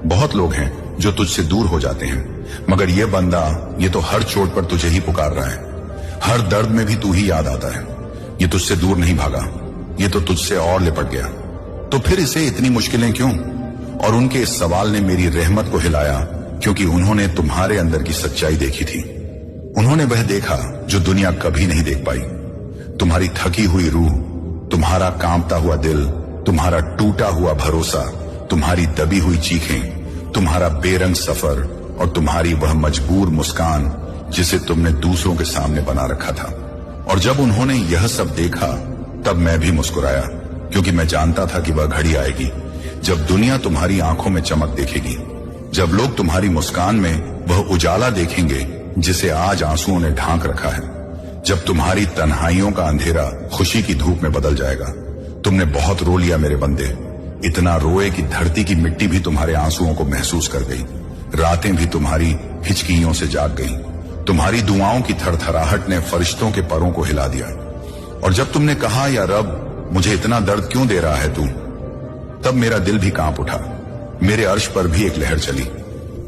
बहुत लोग हैं जो तुझसे दूर हो जाते हैं, मगर ये बंदा, ये तो हर चोट पर तुझे ही पुकार रहा है, हर दर्द में भी तू ही याद आता है। ये तुझसे दूर नहीं भागा, ये तो तुझसे और लिपट गया। तो फिर इसे इतनी मुश्किलें क्यों? और उनके इस सवाल ने मेरी रहमत को हिलाया, क्योंकि उन्होंने तुम्हारे अंदर की सच्चाई देखी थी। उन्होंने वह देखा जो दुनिया कभी नहीं देख पाई। तुम्हारी थकी हुई रूह, तुम्हारा कांपता हुआ दिल, तुम्हारा टूटा हुआ भरोसा, तुम्हारी दबी हुई चीखें, तुम्हारा बेरंग सफर और तुम्हारी वह मजबूर मुस्कान जिसे तुमने दूसरों के सामने बना रखा था। और जब उन्होंने यह सब देखा तब मैं भी मुस्कुराया, क्योंकि मैं जानता था कि वह घड़ी आएगी जब दुनिया तुम्हारी आंखों में चमक देखेगी, जब लोग तुम्हारी मुस्कान में वह उजाला देखेंगे जिसे आज आंसुओं ने ढांक रखा है, जब तुम्हारी तन्हाइयों का अंधेरा खुशी की धूप में बदल जाएगा। तुमने बहुत रो लिया मेरे बंदे, इतना रोए कि धरती की मिट्टी भी तुम्हारे आंसुओं को महसूस कर गई, रातें भी तुम्हारी हिचकियों से जाग गई। तुम्हारी दुआओं की थरथराहट ने फरिश्तों के परों को हिला दिया। और जब तुमने कहा, या रब मुझे इतना दर्द क्यों दे रहा है तू, तब मेरा दिल भी कांप उठा, मेरे अर्श पर भी एक लहर चली,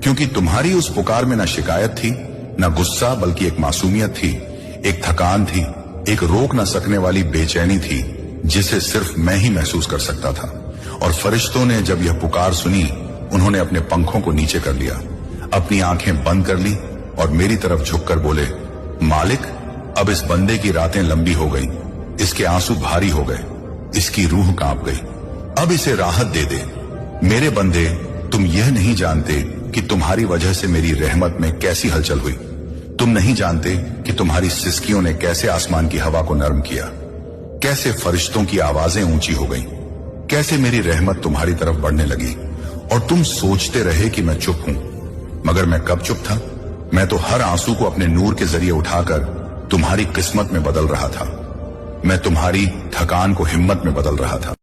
क्योंकि तुम्हारी उस पुकार में न शिकायत थी, न गुस्सा, बल्कि एक मासूमियत थी, एक थकान थी, एक रोक न सकने वाली बेचैनी थी जिसे सिर्फ मैं ही महसूस कर सकता था। और फरिश्तों ने जब यह पुकार सुनी, उन्होंने अपने पंखों को नीचे कर लिया, अपनी आंखें बंद कर ली और मेरी तरफ झुककर बोले, मालिक, अब इस बंदे की रातें लंबी हो गई, इसके आंसू भारी हो गए, इसकी रूह कांप गई, अब इसे राहत दे दे। मेरे बंदे, तुम यह नहीं जानते कि तुम्हारी वजह से मेरी रहमत में कैसी हलचल हुई। तुम नहीं जानते कि तुम्हारी सिसकियों ने कैसे आसमान की हवा को नरम किया, कैसे फरिश्तों की आवाजें ऊंची हो गईं, कैसे मेरी रहमत तुम्हारी तरफ बढ़ने लगी। और तुम सोचते रहे कि मैं चुप हूं, मगर मैं कब चुप था? मैं तो हर आंसू को अपने नूर के जरिए उठाकर तुम्हारी किस्मत में बदल रहा था। मैं तुम्हारी थकान को हिम्मत में बदल रहा था।